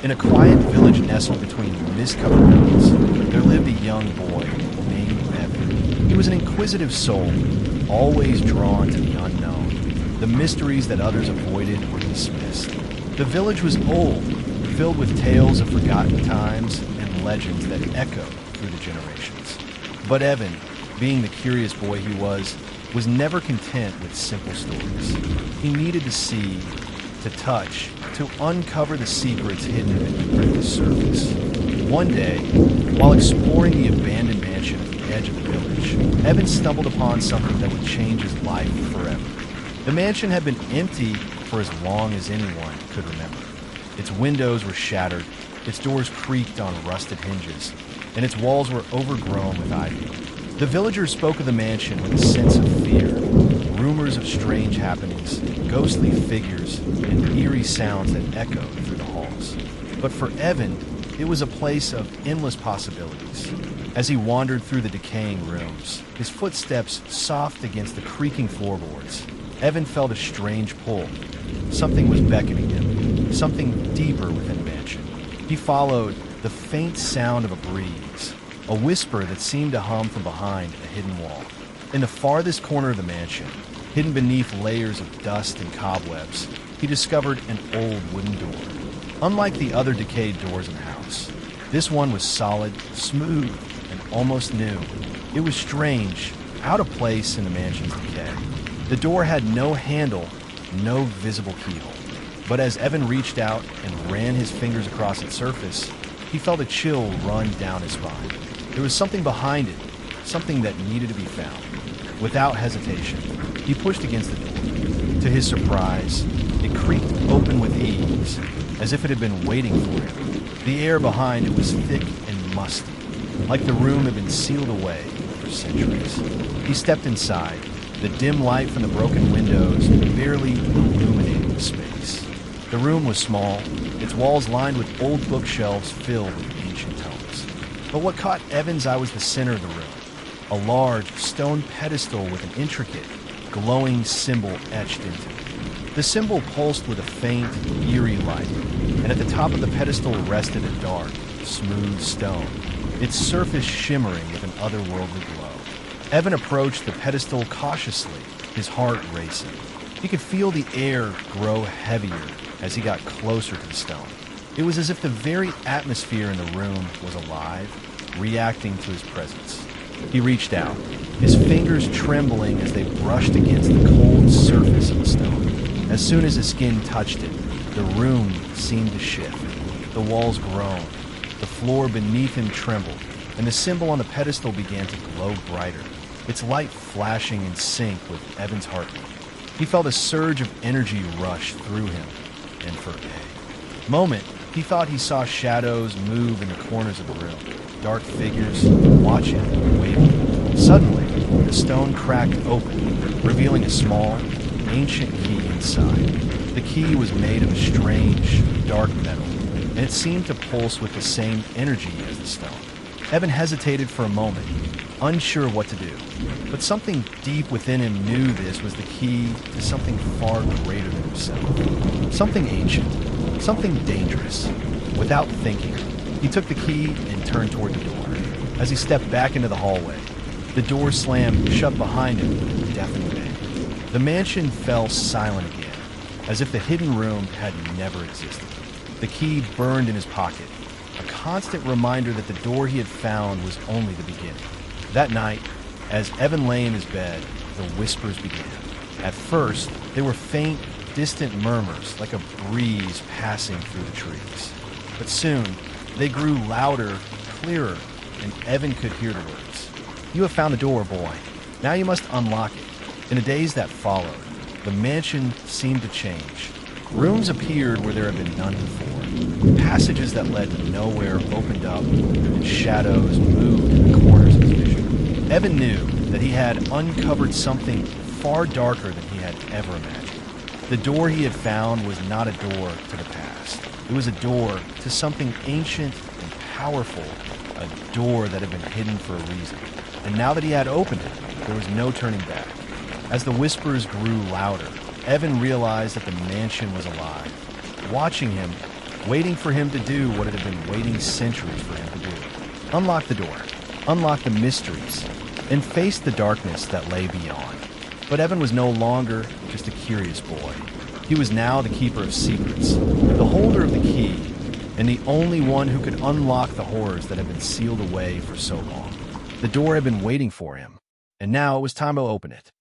In a quiet village nestled between mist-covered mountains, there lived a young boy named Evan. He was an inquisitive soul, always drawn to the unknown. The mysteries that others avoided were dismissed. The village was old, filled with tales of forgotten times and legends that echoed through the generations. But Evan, being the curious boy he was never content with simple stories. He needed to see, to touch, to uncover the secrets hidden beneath the surface. One day, while exploring the abandoned mansion at the edge of the village, Evan stumbled upon something that would change his life forever. The mansion had been empty for as long as anyone could remember. Its windows were shattered, its doors creaked on rusted hinges, and its walls were overgrown with ivy. The villagers spoke of the mansion with a sense of fear, rumors of strange happenings, ghostly figures, and eerie sounds that echoed through the halls. But for Evan, it was a place of endless possibilities. As he wandered through the decaying rooms, his footsteps soft against the creaking floorboards, Evan felt a strange pull. Something was beckoning him, something deeper within the mansion. He followed the faint sound of a breeze, a whisper that seemed to hum from behind a hidden wall. In the farthest corner of the mansion, hidden beneath layers of dust and cobwebs, he discovered an old wooden door. Unlike the other decayed doors in the house, this one was solid, smooth, and almost new. It was strange, out of place in the mansion's decay. The door had no handle, no visible keyhole. But as Evan reached out and ran his fingers across its surface, he felt a chill run down his spine. There was something behind it, something that needed to be found. Without hesitation, he pushed against the door. To his surprise, it creaked open with ease, as if it had been waiting for him. The air behind it was thick and musty, like the room had been sealed away for centuries. He stepped inside, the dim light from the broken windows barely illuminating the space. The room was small, its walls lined with old bookshelves filled with ancient tomes. But what caught Evan's eye was the center of the room, a large stone pedestal with an intricate, glowing symbol etched into it. The symbol pulsed with a faint, eerie light, and at the top of the pedestal rested a dark, smooth stone, its surface shimmering with an otherworldly glow. Evan approached the pedestal cautiously, his heart racing. He could feel the air grow heavier as he got closer to the stone. It was as if the very atmosphere in the room was alive, reacting to his presence. He reached out, his fingers trembling as they brushed against the cold surface of the stone. As soon as his skin touched it, the room seemed to shift. The walls groaned, the floor beneath him trembled, and the symbol on the pedestal began to glow brighter, its light flashing in sync with Evan's heartbeat. He felt a surge of energy rush through him, and for a moment, he thought he saw shadows move in the corners of the room, dark figures watching, waiting. Suddenly, the stone cracked open, revealing a small, ancient key inside. The key was made of a strange, dark metal, and it seemed to pulse with the same energy as the stone. Evan hesitated for a moment, unsure of what to do. But something deep within him knew this was the key to something far greater than himself. Something ancient, something dangerous. Without thinking, he took the key and turned toward the door. As he stepped back into the hallway, the door slammed shut behind him with a deafening bang. The mansion fell silent again, as if the hidden room had never existed. The key burned in his pocket, a constant reminder that the door he had found was only the beginning. That night, as Evan lay in his bed, the whispers began. At first, they were faint, distant murmurs, like a breeze passing through the trees. But soon, they grew louder, clearer, and Evan could hear the words. "You have found the door, boy. Now you must unlock it." In the days that followed, the mansion seemed to change. Rooms appeared where there had been none before. Passages that led to nowhere opened up, and shadows moved in the corners of his vision. Evan knew that he had uncovered something far darker than he had ever imagined. The door he had found was not a door to the past. It was a door to something ancient and powerful, a door that had been hidden for a reason. And now that he had opened it, there was no turning back. As the whispers grew louder, Evan realized that the mansion was alive. Watching him, waiting for him to do what it had been waiting centuries for him to do. Unlock the door, unlock the mysteries, and face the darkness that lay beyond. But Evan was no longer just a curious boy. He was now the keeper of secrets, the holder of the key, and the only one who could unlock the horrors that had been sealed away for so long. The door had been waiting for him, and now it was time to open it.